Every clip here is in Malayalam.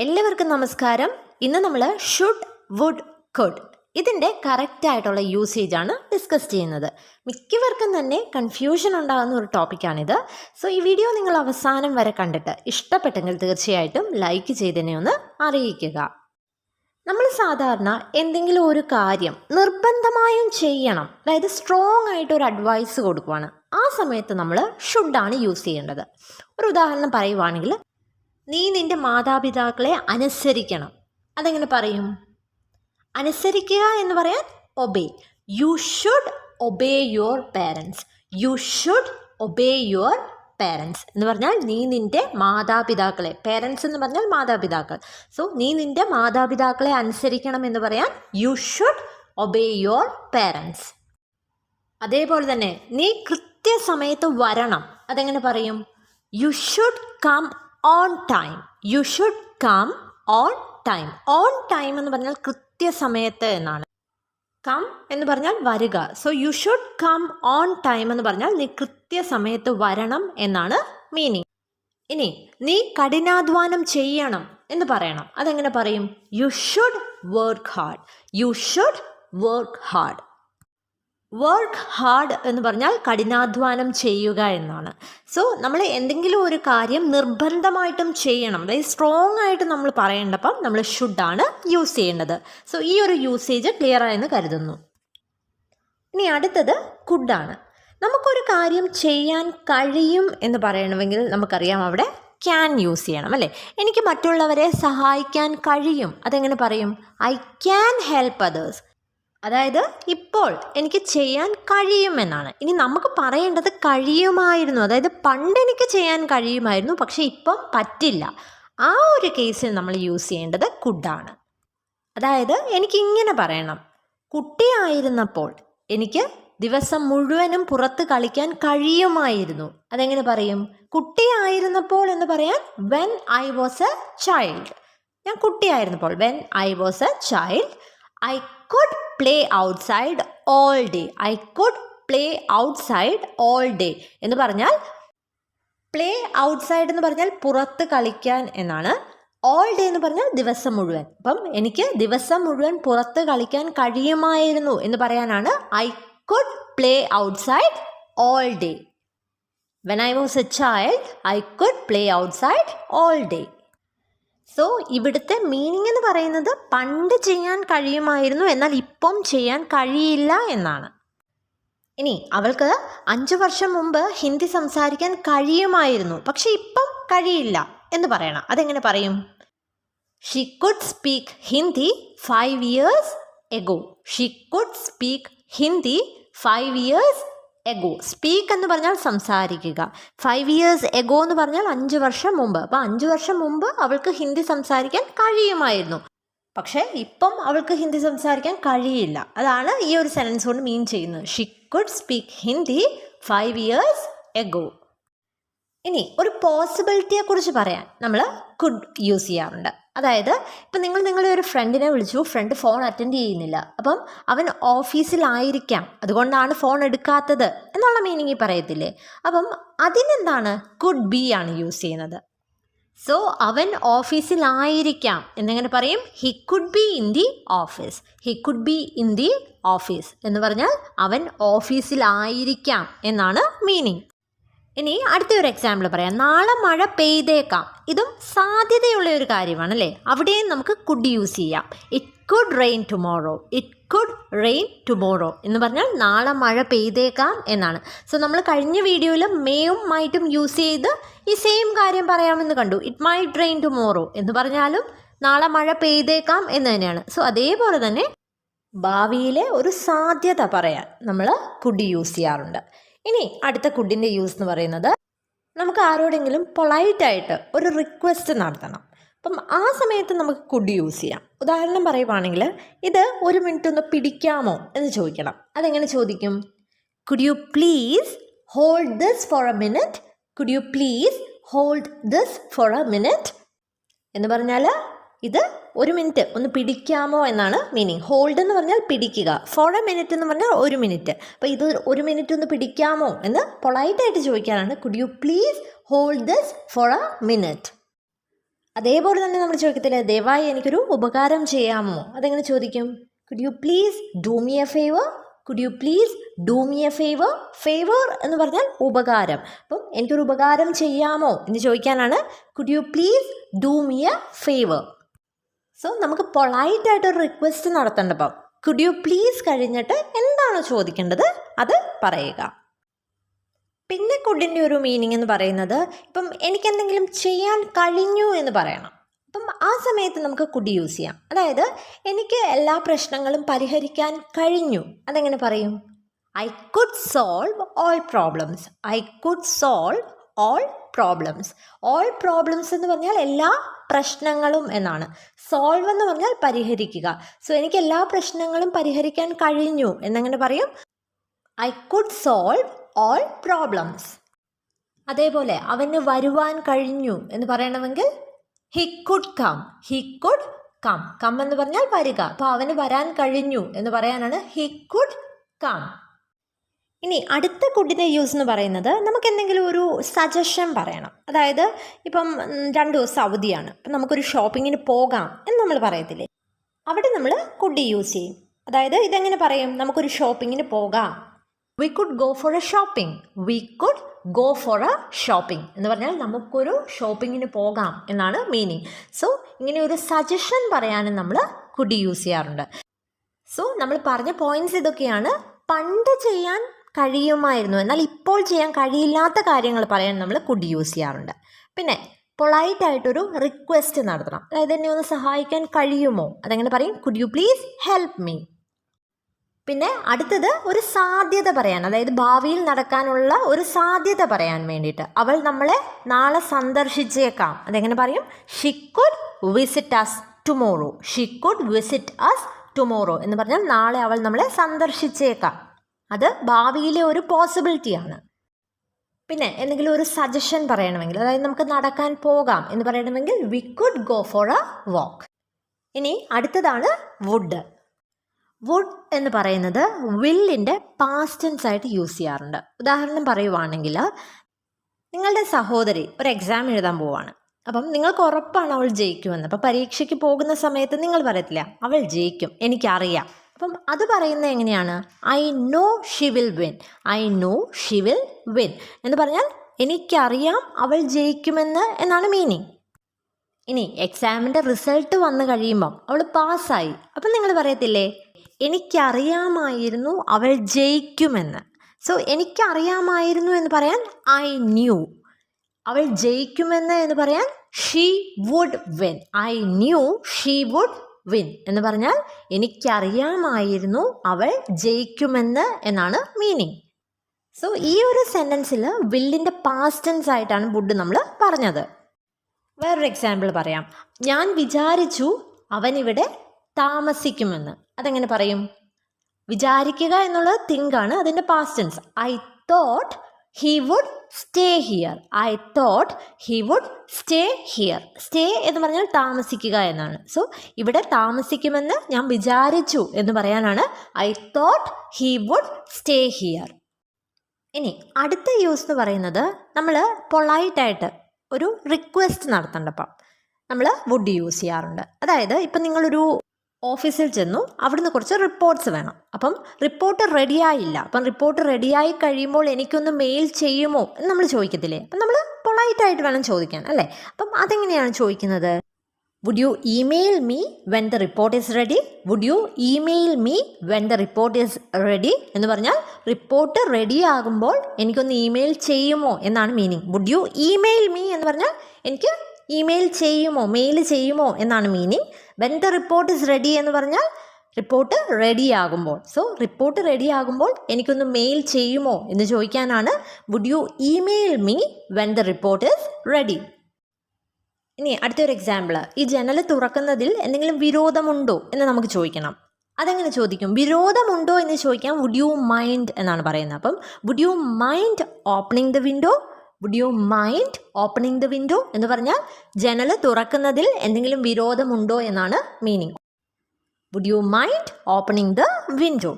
എല്ലാവർക്കും നമസ്കാരം. ഇന്ന് നമ്മൾ ഷുഡ്, വുഡ്, കുഡ് ഇതിൻ്റെ കറക്റ്റായിട്ടുള്ള യൂസേജാണ് ഡിസ്കസ് ചെയ്യുന്നത്. മിക്കവർക്കും തന്നെ കൺഫ്യൂഷൻ ഉണ്ടാകുന്ന ഒരു ടോപ്പിക്കാണിത്. സോ ഈ വീഡിയോ നിങ്ങൾ അവസാനം വരെ കണ്ടിട്ട് ഇഷ്ടപ്പെട്ടെങ്കിൽ തീർച്ചയായിട്ടും ലൈക്ക് ചെയ്തതിനെ ഒന്ന് അറിയിക്കുക. നമ്മൾ സാധാരണ എന്തെങ്കിലും ഒരു കാര്യം നിർബന്ധമായും ചെയ്യണം, അതായത് സ്ട്രോങ് ആയിട്ട് ഒരു അഡ്വൈസ് കൊടുക്കുവാണ്, ആ സമയത്ത് നമ്മൾ ഷുഡാണ് യൂസ് ചെയ്യേണ്ടത്. ഒരു ഉദാഹരണം പറയുവാണെങ്കിൽ, നീ നിൻ്റെ മാതാപിതാക്കളെ അനുസരിക്കണം. അതെങ്ങനെ പറയും? അനുസരിക്കുക എന്ന് പറയാൻ obey. U should obey your parents. U should obey your parents എന്ന് പറഞ്ഞാൽ നീ നിൻ്റെ മാതാപിതാക്കളെ, പേരൻസ് എന്ന് പറഞ്ഞാൽ മാതാപിതാക്കൾ. സോ നീ നിൻ്റെ മാതാപിതാക്കളെ അനുസരിക്കണം എന്ന് പറയാൻ you should obey your parents. അതേപോലെ തന്നെ നീ കൃത്യസമയത്ത് വരണം. അതെങ്ങനെ പറയും? You should come on time. You should come on time. On time എന്ന് പറഞ്ഞാൽ കൃത്യസമയത്ത് എന്നാണ്. കം എന്ന് പറഞ്ഞാൽ വരിക. So you should come on time എന്ന് പറഞ്ഞാൽ നീ കൃത്യസമയത്ത് വരണം എന്നാണ് മീനിങ്. ഇനി നീ കഠിനാധ്വാനം ചെയ്യണം എന്ന് പറയണം. അതെങ്ങനെ പറയും? You should work hard. You should work hard. Work hard എന്ന് പറഞ്ഞാൽ കഠിനാധ്വാനം ചെയ്യുക എന്നാണ്. സോ നമ്മൾ എന്തെങ്കിലും ഒരു കാര്യം നിർബന്ധമായിട്ടും ചെയ്യണം, അതായത് സ്ട്രോങ് ആയിട്ട് നമ്മൾ പറയേണ്ടപ്പം നമ്മൾ ഷുഡാണ് യൂസ് ചെയ്യേണ്ടത്. സോ ഈ ഒരു യൂസേജ് ക്ലിയർ ആയെന്ന് കരുതുന്നു. ഇനി അടുത്തത് കുഡാണ്. നമുക്കൊരു കാര്യം ചെയ്യാൻ കഴിയും എന്ന് പറയണമെങ്കിൽ നമുക്കറിയാം അവിടെ ക്യാൻ യൂസ് ചെയ്യണം, അല്ലേ? എനിക്ക് മറ്റുള്ളവരെ സഹായിക്കാൻ കഴിയും. അതെങ്ങനെ പറയും? I can help others. അതായത് ഇപ്പോൾ എനിക്ക് ചെയ്യാൻ കഴിയുമെന്നാണ്. ഇനി നമുക്ക് പറയേണ്ടത് കഴിയുമായിരുന്നു, അതായത് പണ്ട് എനിക്ക് ചെയ്യാൻ കഴിയുമായിരുന്നു പക്ഷേ ഇപ്പം പറ്റില്ല. ആ ഒരു കേസിൽ നമ്മൾ യൂസ് ചെയ്യേണ്ടത് കുഡാണ്. അതായത് എനിക്കിങ്ങനെ പറയണം, കുട്ടിയായിരുന്നപ്പോൾ എനിക്ക് ദിവസം മുഴുവനും പുറത്ത് കളിക്കാൻ കഴിയുമായിരുന്നു. അതെങ്ങനെ പറയും? കുട്ടിയായിരുന്നപ്പോൾ എന്ന് പറയാൻ when I was a child. ഞാൻ കുട്ടിയായിരുന്നപ്പോൾ, when I was a child, I could play outside all day. I could play outside all day എന്ന് പറഞ്ഞാൽ, പ്ലേ ഔട്ട്സൈഡ് എന്ന് പറഞ്ഞാൽ പുറത്ത് കളിക്കാൻ എന്നാണ്. ഓൾ ഡേ എന്ന് പറഞ്ഞാൽ ദിവസം മുഴുവൻ. അപ്പം എനിക്ക് ദിവസം മുഴുവൻ പുറത്ത് കളിക്കാൻ കഴിയുമായിരുന്നു എന്ന് പറയാനാണ് I could play outside all day. When I was a child I could play outside all day. So ഇവിടുത്തെ മീനിങ് എന്ന് പറയുന്നത് പണ്ട് ചെയ്യാൻ കഴിയുമായിരുന്നു എന്നാൽ ഇപ്പം ചെയ്യാൻ കഴിയില്ല എന്നാണ്. ഇനി അവൾക്ക് 5 വർഷം മുമ്പ് ഹിന്ദി സംസാരിക്കാൻ കഴിയുമായിരുന്നു പക്ഷെ ഇപ്പം കഴിയില്ല എന്ന് പറയണം. അതെങ്ങനെ പറയും? She could speak Hindi 5 years ago. She could speak Hindi 5 years ago. Speak എന്ന് പറഞ്ഞാൽ സംസാരിക്കുക. 5 years എഗോ എന്ന് പറഞ്ഞാൽ 5 വർഷം മുമ്പ്. അപ്പോൾ 5 വർഷം മുമ്പ് അവൾക്ക് ഹിന്ദി സംസാരിക്കാൻ കഴിയുമായിരുന്നു പക്ഷേ ഇപ്പം അവൾക്ക് ഹിന്ദി സംസാരിക്കാൻ കഴിയില്ല. അതാണ് ഈ ഒരു സെൻറ്റൻസ് കൊണ്ട് മീൻ ചെയ്യുന്നത്. She could speak Hindi 5 years ago. ഇനി ഒരു പോസിബിലിറ്റിയെക്കുറിച്ച് പറയാൻ നമ്മൾ കുഡ് യൂസ് ചെയ്യാറുണ്ട്. അതായത് ഇപ്പം നിങ്ങളുടെ ഒരു ഫ്രണ്ടിനെ വിളിച്ചു, ഫ്രണ്ട് ഫോൺ അറ്റൻഡ് ചെയ്യുന്നില്ല, അപ്പം അവൻ ഓഫീസിലായിരിക്കാം അതുകൊണ്ടാണ് ഫോൺ എടുക്കാത്തത് എന്നുള്ള മീനിങ് പറയത്തില്ലേ? അപ്പം അതിനെന്താണ്? കുഡ് ബി ആണ് യൂസ് ചെയ്യുന്നത്. സോ അവൻ ഓഫീസിലായിരിക്കാം എന്നെങ്ങനെ പറയും? He could be in the office. He could be in the office എന്ന് പറഞ്ഞാൽ അവൻ ഓഫീസിലായിരിക്കാം എന്നാണ് മീനിങ്. ഇനി അടുത്തൊരു എക്സാമ്പിൾ പറയാം. നാളെ മഴ പെയ്തേക്കാം. ഇതും സാധ്യതയുള്ള ഒരു കാര്യമാണ്, അല്ലേ? അവിടെയും നമുക്ക് കുഡ് യൂസ് ചെയ്യാം. It could rain tomorrow. It could rain tomorrow എന്ന് പറഞ്ഞാൽ നാളെ മഴ പെയ്തേക്കാം എന്നാണ്. സോ നമ്മൾ കഴിഞ്ഞ വീഡിയോയിൽ മേയും മൈറ്റും യൂസ് ചെയ്ത് ഈ സെയിം കാര്യം പറയാമെന്ന് കണ്ടു. ഇറ്റ് മൈറ്റ് റെയിൻ ടുമോറോ എന്ന് പറഞ്ഞാലും നാളെ മഴ പെയ്തേക്കാം എന്ന് തന്നെയാണ്. സോ അതേപോലെ തന്നെ ഭാവിയിലെ ഒരു സാധ്യത പറയാൻ നമ്മൾ കുഡ് യൂസ് ചെയ്യാറുണ്ട്. ഇനി അടുത്ത കുഡിൻ്റെ യൂസ് എന്ന് പറയുന്നത്, നമുക്ക് ആരോടെങ്കിലും പൊളൈറ്റായിട്ട് ഒരു റിക്വസ്റ്റ് നടത്തണം. അപ്പം ആ സമയത്ത് നമുക്ക് കുഡ് യൂസ് ചെയ്യാം. ഉദാഹരണം പറയുവാണെങ്കിൽ, ഇത് 1 മിനിറ്റ് ഒന്ന് പിടിക്കാമോ എന്ന് ചോദിക്കണം. അതെങ്ങനെ ചോദിക്കും? Could you please hold this for a minute. Could you please hold this for a minute എന്ന് പറഞ്ഞാൽ ഇത് 1 മിനിറ്റ് ഒന്ന് പിടിക്കാമോ എന്നാണ് മീനിങ്. ഹോൾഡ് എന്ന് പറഞ്ഞാൽ പിടിക്കുക, ഫോർ എ മിനിറ്റ് എന്ന് പറഞ്ഞാൽ 1 മിനിറ്റ്. അപ്പോൾ ഇത് 1 മിനിറ്റ് ഒന്ന് പിടിക്കാമോ എന്ന് പൊളൈറ്റായിട്ട് ചോദിക്കാനാണ് could you please hold this for a minute. അതേപോലെ തന്നെ നമ്മൾ ചോദിക്കത്തില്ലേ, ദയവായി എനിക്കൊരു ഉപകാരം ചെയ്യാമോ? അതെങ്ങനെ ചോദിക്കും? Could you please do me a favour? Could you please do me a favour? Favour എന്ന് പറഞ്ഞാൽ ഉപകാരം. അപ്പം എനിക്കൊരു ഉപകാരം ചെയ്യാമോ എന്ന് ചോദിക്കാനാണ് could you please do me a favour. So നമുക്ക് പൊളൈറ്റായിട്ടൊരു റിക്വസ്റ്റ് നടത്തേണ്ട. അപ്പം കുഡ് യു പ്ലീസ് കഴിഞ്ഞിട്ട് എന്താണോ ചോദിക്കേണ്ടത് അത് പറയുക. പിന്നെ കുഡിൻ്റെ ഒരു മീനിങ് എന്ന് പറയുന്നത്, ഇപ്പം എനിക്കെന്തെങ്കിലും ചെയ്യാൻ കഴിഞ്ഞു എന്ന് പറയണം. അപ്പം ആ സമയത്ത് നമുക്ക് കുഡ് യൂസ് ചെയ്യാം. അതായത് എനിക്ക് എല്ലാ പ്രശ്നങ്ങളും പരിഹരിക്കാൻ കഴിഞ്ഞു. അതെങ്ങനെ പറയും? I could solve all problems. I could solve all problems. All problems എന്ന് പറഞ്ഞാൽ എല്ലാ പ്രശ്നങ്ങളും എന്നാണ്. സോൾവ് എന്ന് പറഞ്ഞാൽ പരിഹരിക്കുക. സോ എനിക്ക് എല്ലാ പ്രശ്നങ്ങളും പരിഹരിക്കാൻ കഴിഞ്ഞു എന്നെങ്ങനെ പറയും? I could solve all problems. അതേപോലെ അവന് വരുവാൻ കഴിഞ്ഞു എന്ന് പറയണമെങ്കിൽ he could come. He could come. Come എന്ന് പറഞ്ഞാൽ വരിക. അപ്പോൾ അവന് വരാൻ കഴിഞ്ഞു എന്ന് പറയാനാണ് ഹി കുഡ് കം. ഇനി അടുത്ത കുഡിൻ്റെ യൂസ് എന്ന് പറയുന്നത്, നമുക്ക് എന്തെങ്കിലും ഒരു സജഷൻ പറയണം. അതായത് ഇപ്പം 2 ദിവസം അവധിയാണ്, അപ്പം നമുക്കൊരു ഷോപ്പിങ്ങിന് പോകാം എന്ന് നമ്മൾ പറയത്തില്ലേ, അവിടെ നമ്മൾ കുഡ് യൂസ് ചെയ്യും. അതായത് ഇതെങ്ങനെ പറയും? നമുക്കൊരു ഷോപ്പിങ്ങിന് പോകാം. We could go for A shopping. We could go for A shopping എന്ന് പറഞ്ഞാൽ നമുക്കൊരു ഷോപ്പിങ്ങിന് പോകാം എന്നാണ് മീനിങ്. സോ ഇങ്ങനെ ഒരു സജഷൻ പറയാനും നമ്മൾ കുഡ് യൂസ് ചെയ്യാറുണ്ട്. സോ നമ്മൾ പറഞ്ഞ പോയിന്റ്സ് ഇതൊക്കെയാണ്. പണ്ട് ചെയ്യാൻ കഴിയുമായിരുന്നു എന്നാൽ ഇപ്പോൾ ചെയ്യാൻ കഴിയില്ലാത്ത കാര്യങ്ങൾ പറയാൻ നമ്മൾ കുഡ് യൂസ് ചെയ്യാറുണ്ട്. പിന്നെ പൊളൈറ്റായിട്ടൊരു റിക്വസ്റ്റ് നടത്തണം. അതായത് എന്നെ ഒന്ന് സഹായിക്കാൻ കഴിയുമോ? അതെങ്ങനെ പറയും? Could you please help me. പിന്നെ അടുത്തത് ഒരു സാധ്യത പറയാൻ, അതായത് ഭാവിയിൽ നടക്കാനുള്ള ഒരു സാധ്യത പറയാൻ വേണ്ടിയിട്ട്, അവൾ നമ്മളെ നാളെ സന്ദർശിച്ചേക്കാം. അതെങ്ങനെ പറയും? She could visit us tomorrow. She could visit us tomorrow എന്ന് പറഞ്ഞാൽ നാളെ അവൾ നമ്മളെ സന്ദർശിച്ചേക്കാം. അത് ഭാവിയിലെ ഒരു പോസിബിലിറ്റിയാണ്. പിന്നെ എന്തെങ്കിലും ഒരു സജഷൻ പറയണമെങ്കിൽ, അതായത് നമുക്ക് നടക്കാൻ പോകാം എന്ന് പറയണമെങ്കിൽ we could go for a walk. ഇനി അടുത്തതാണ് വുഡ്. വുഡ് എന്ന് പറയുന്നത് വില്ലിൻ്റെ പാസ്റ്റ് ടെൻസ് ആയിട്ട് യൂസ് ചെയ്യാറുണ്ട്. ഉദാഹരണം പറയുവാണെങ്കിൽ, നിങ്ങളുടെ സഹോദരി ഒരു എക്സാം എഴുതാൻ പോവാണ്. അപ്പം നിങ്ങൾക്ക് ഉറപ്പാണ് അവൾ ജയിക്കുമെന്ന്. അപ്പം പരീക്ഷയ്ക്ക് പോകുന്ന സമയത്ത് നിങ്ങൾ പറയത്തില്ല അവൾ ജയിക്കും, എനിക്കറിയാം. അപ്പം അത് പറയുന്നത് എങ്ങനെയാണ്? I know she will win. I know she will win എന്ന് പറഞ്ഞാൽ എനിക്കറിയാം അവൾ ജയിക്കുമെന്ന് എന്നാണ് മീനിങ്. ഇനി എക്സാമിൻ്റെ റിസൾട്ട് വന്നു കഴിയുമ്പം അവൾ പാസ്സായി, അപ്പം നിങ്ങൾ പറയത്തില്ലേ എനിക്കറിയാമായിരുന്നു അവൾ ജയിക്കുമെന്ന്. സോ എനിക്കറിയാമായിരുന്നു എന്ന് പറയാൻ ഐ ന്യൂ. അവൾ ജയിക്കുമെന്ന് എന്ന് പറയാൻ she would win. I knew she would win എന്ന് പറഞ്ഞാൽ എനിക്കറിയാമായിരുന്നു അവൾ ജയിക്കുമെന്ന് എന്നാണ് മീനിങ്. സോ ഈ ഒരു സെൻറ്റൻസിൽ വില്ലിൻ്റെ പാസ്റ്റ് ടെൻസ് ആയിട്ടാണ് വുഡ് നമ്മൾ പറഞ്ഞത്. വേറൊരു എക്സാമ്പിൾ പറയാം. ഞാൻ വിചാരിച്ചു അവനിവിടെ താമസിക്കുമെന്ന്. അതെങ്ങനെ പറയും? വിചാരിക്കുക എന്നുള്ളത് തിങ്കാണ്, അതിൻ്റെ past tense. I thought he would stay here. I thought he would stay here. Stay എന്ന് പറഞ്ഞാൽ താമസിക്കുക എന്നാണ്. സോ ഇവിടെ താമസിക്കുമെന്ന് ഞാൻ വിചാരിച്ചു എന്ന് പറയാനാണ് I thought he would stay here. ഇനി അടുത്ത യൂസ് എന്ന് പറയുന്നത്, നമ്മൾ പൊളൈറ്റായിട്ട് ഒരു റിക്വസ്റ്റ് നടത്തേണ്ടപ്പം നമ്മൾ വുഡ് യൂസ് ചെയ്യാറുണ്ട്. അതായത് ഇപ്പം നിങ്ങളൊരു ഓഫീസിൽ ചെന്നു, അവിടുന്ന് കുറച്ച് റിപ്പോർട്ട്സ് വേണം. അപ്പം റിപ്പോർട്ട് റെഡിയായില്ല. അപ്പം റിപ്പോർട്ട് റെഡിയായി കഴിയുമ്പോൾ എനിക്കൊന്ന് മെയിൽ ചെയ്യുമോ എന്ന് നമ്മൾ ചോദിക്കത്തില്ലേ? അപ്പം നമ്മൾ പൊളൈറ്റായിട്ട് വേണം ചോദിക്കാൻ, അല്ലേ? അപ്പം അതെങ്ങനെയാണ് ചോദിക്കുന്നത്? Would you email me when the report is ready. Would you email me when the report is ready എന്ന് പറഞ്ഞാൽ റിപ്പോർട്ട് റെഡി ആകുമ്പോൾ എനിക്കൊന്ന് ഇമെയിൽ ചെയ്യുമോ എന്നാണ് meaning. Would you email me എന്ന് പറഞ്ഞാൽ എനിക്ക് ഇമെയിൽ ചെയ്യുമോ, മെയിൽ ചെയ്യുമോ എന്നാണ് meaning. When the report is ready എന്ന് പറഞ്ഞാൽ റിപ്പോർട്ട് റെഡി ആകുമ്പോൾ. സോ റിപ്പോർട്ട് റെഡി ആകുമ്പോൾ എനിക്കൊന്ന് മെയിൽ ചെയ്യുമോ എന്ന് ചോദിക്കാനാണ് would you email me when the report is ready. ഇനി അടുത്തൊരു എക്സാമ്പിൾ. ഈ ജനൽ തുറക്കുന്നതിൽ എന്തെങ്കിലും വിരോധമുണ്ടോ എന്ന് നമുക്ക് ചോദിക്കണം. അതെങ്ങനെ ചോദിക്കും? വിരോധമുണ്ടോ എന്ന് ചോദിക്കാൻ വുഡ് യു മൈൻഡ് എന്നാണ് പറയുന്നത്. അപ്പം would you mind opening the window. Would you mind opening the window എന്ന് പറഞ്ഞാൽ ജനൽ തുറക്കുന്നതിൽ എന്തെങ്കിലും വിരോധമുണ്ടോ എന്നാണ് meaning. Would you mind opening the window.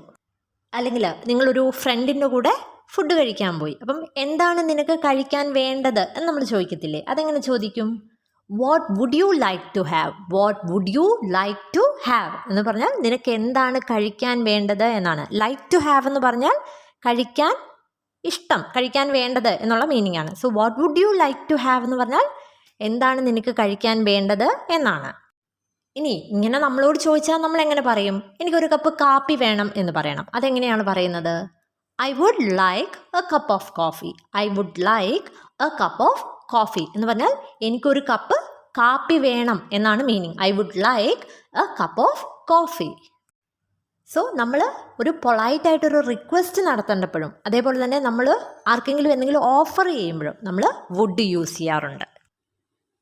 അല്ലെങ്കിൽ നിങ്ങളൊരു ഫ്രണ്ടിൻ്റെ കൂടെ ഫുഡ് കഴിക്കാൻ പോയി. അപ്പം എന്താണ് നിനക്ക് കഴിക്കാൻ വേണ്ടത് എന്ന് നമ്മൾ ചോദിക്കത്തില്ലേ? അതെങ്ങനെ ചോദിക്കും? What would you like to have, what would you like to have എന്ന് പറഞ്ഞാൽ നിനക്ക് എന്താണ് കഴിക്കാൻ വേണ്ടത് എന്നാണ്. ലൈക്ക് ടു ഹാവ് എന്ന് പറഞ്ഞാൽ കഴിക്കാൻ ഇഷ്ടം, കഴിക്കാൻ വേണ്ടത് എന്നുള്ള മീനിങ് ആണ്. So what would you like to have എന്ന് പറഞ്ഞാൽ എന്താണ് നിനക്ക് കഴിക്കാൻ വേണ്ടത് എന്നാണ്. ഇനി ഇങ്ങനെ നമ്മളോട് ചോദിച്ചാൽ നമ്മൾ എങ്ങനെ പറയും? എനിക്കൊരു കപ്പ് കാപ്പി വേണം എന്ന് പറയണം. അതെങ്ങനെയാണ് പറയുന്നത്? I would like a cup of coffee. I would like a cup of coffee എന്ന് പറഞ്ഞാൽ എനിക്കൊരു കപ്പ് കാപ്പി വേണം എന്നാണ് meaning. I would like a cup of coffee. So നമ്മൾ ഒരു പൊളൈറ്റായിട്ടൊരു റിക്വസ്റ്റ് നടത്തേണ്ടപ്പോഴും അതേപോലെ തന്നെ നമ്മൾ ആർക്കെങ്കിലും എന്തെങ്കിലും ഓഫർ ചെയ്യുമ്പോഴും നമ്മൾ വുഡ് യൂസ് ചെയ്യാറുണ്ട്.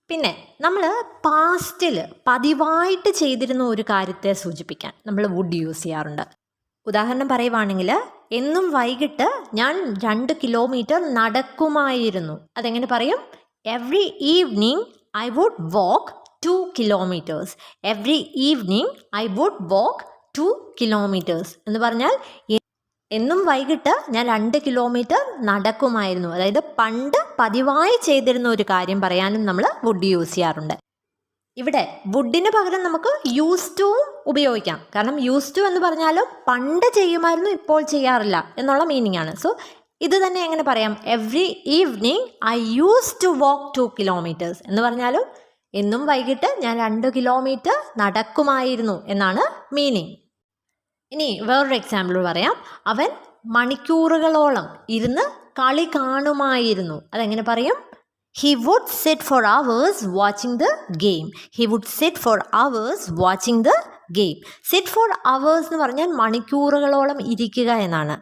പിന്നെ നമ്മൾ പാസ്റ്റിൽ പതിവായിട്ട് ചെയ്തിരുന്ന ഒരു കാര്യത്തെ സൂചിപ്പിക്കാൻ നമ്മൾ വുഡ് യൂസ് ചെയ്യാറുണ്ട്. ഉദാഹരണം പറയുവാണെങ്കിൽ, എന്നും വൈകിട്ട് ഞാൻ 2 കിലോമീറ്റർ നടക്കുമായിരുന്നു. അതെങ്ങനെ പറയും? Every evening I would walk 2 kilometres. Every evening I would walk 2 kilometres എന്ന് പറഞ്ഞാൽ എന്നും വൈകിട്ട് ഞാൻ 2 കിലോമീറ്റർ നടക്കുമായിരുന്നു. അതായത് പണ്ട് പതിവായി ചെയ്തിരുന്ന ഒരു കാര്യം പറയാനും നമ്മൾ വുഡ് യൂസ് ചെയ്യാറുണ്ട്. ഇവിടെ വുഡിന് പകരം നമുക്ക് യൂസ് ടുവും ഉപയോഗിക്കാം. കാരണം യൂസ് ടു എന്ന് പറഞ്ഞാലും പണ്ട് ചെയ്യുമായിരുന്നു, ഇപ്പോൾ ചെയ്യാറില്ല എന്നുള്ള മീനിങ് ആണ്. സോ ഇത് തന്നെ എങ്ങനെ പറയാം? Every evening I use to walk 2 kilometres എന്ന് പറഞ്ഞാലും എന്നും വൈകിട്ട് ഞാൻ 2 കിലോമീറ്റർ നടക്കുമായിരുന്നു എന്നാണ് മീനിങ്. ഇനി വേറൊരു എക്സാമ്പിൾ പറയാം. അവൻ മണിക്കൂറുകളോളം ഇരുന്ന് കളി കാണുമായിരുന്നു. അതെങ്ങനെ പറയും? He would sit for hours watching the game. He would sit for hours watching the game. Sit for hours എന്ന് പറഞ്ഞാൽ മണിക്കൂറുകളോളം ഇരിക്കുക എന്നാണ്.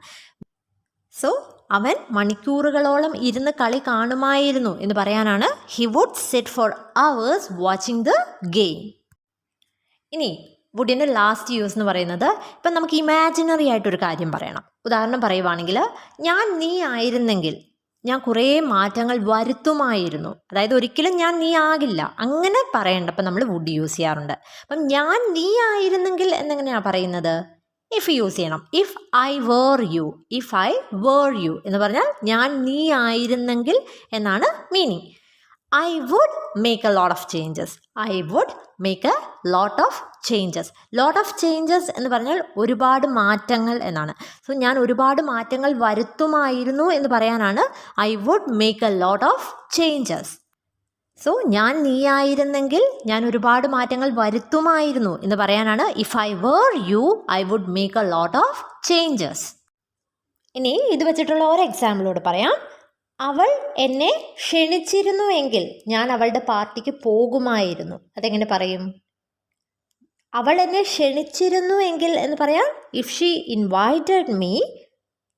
സോ അവൻ മണിക്കൂറുകളോളം ഇരുന്ന് കളി കാണുമായിരുന്നു എന്ന് പറയാനാണ് he would sit for hours watching the game. ഇനി വുഡിൻ്റെ ലാസ്റ്റ് യൂസ് എന്ന് പറയുന്നത്, ഇപ്പം നമുക്ക് ഇമാജിനറി ആയിട്ടൊരു കാര്യം പറയണം. ഉദാഹരണം പറയുവാണെങ്കിൽ, ഞാൻ നീ ആയിരുന്നെങ്കിൽ ഞാൻ കുറേ മാറ്റങ്ങൾ വരുത്തുമായിരുന്നു. അതായത് ഒരിക്കലും ഞാൻ നീ ആകില്ല അങ്ങനെ പറയേണ്ടപ്പോൾ നമ്മൾ വുഡ് യൂസ് ചെയ്യാറുണ്ട്. അപ്പം ഞാൻ നീ ആയിരുന്നെങ്കിൽ എന്നെങ്ങനെയാണ് പറയുന്നത്? ഇഫ് യൂസ് ചെയ്യണം. If I were you, if I were you എന്ന് പറഞ്ഞാൽ ഞാൻ നീ ആയിരുന്നെങ്കിൽ എന്നാണ് meaning. I would make a lot of changes. I would make a lot of changes. Lot of changes എന്ന് പറഞ്ഞാൽ ഒരുപാട് മാറ്റങ്ങൾ എന്നാണ്. സോ ഞാൻ ഒരുപാട് മാറ്റങ്ങൾ വരുത്തുമായിരുന്നു എന്ന് പറയാനാണ് I would make a lot of changes. So ഞാൻ നീയായിരുന്നെങ്കിൽ ഞാൻ ഒരുപാട് മാറ്റങ്ങൾ വരുത്തുമായിരുന്നു എന്ന് പറയാനാണ് if I were you, I would make a lot of changes. ഇനി ഇത് വെച്ചിട്ടുള്ള ഒരു എക്സാമ്പിളോട് പറയാം. അവൾ എന്നെ ക്ഷണിച്ചിരുന്നുവെങ്കിൽ ഞാൻ അവളുടെ പാർട്ടിക്ക് പോകുമായിരുന്നു. അതെങ്ങനെ പറയും? അവൾ എന്നെ ക്ഷണിച്ചിരുന്നുവെങ്കിൽ എന്ന് പറയാം ഇഫ് ഷീ ഇൻവൈറ്റഡ് മീ,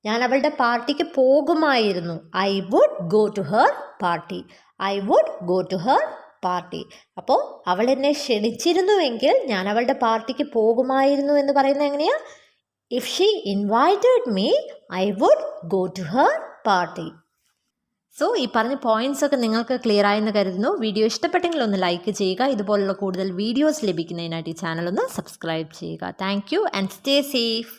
ഞാൻ അവളുടെ പാർട്ടിക്ക് പോകുമായിരുന്നു. I would go to her party. I would go to her party. അപ്പോൾ അവൾ എന്നെ ക്ഷണിച്ചിരുന്നുവെങ്കിൽ ഞാൻ അവളുടെ പാർട്ടിക്ക് പോകുമായിരുന്നു എന്ന് പറയുന്നത് എങ്ങനെയാണ്? If she invited me, I would go to her party. So ഈ പറഞ്ഞ പോയിന്റ്സ് ഒക്കെ നിങ്ങൾക്ക് ക്ലിയർ ആയെന്ന് കരുതുന്നു. വീഡിയോ ഇഷ്ടപ്പെട്ടെങ്കിൽ ഒന്ന് ലൈക്ക് ചെയ്യുക. ഇതുപോലുള്ള കൂടുതൽ വീഡിയോസ് ലഭിക്കുന്നതിനായിട്ട് ഈ ചാനൽ ഒന്ന് സബ്സ്ക്രൈബ് ചെയ്യുക. Thank you and stay safe.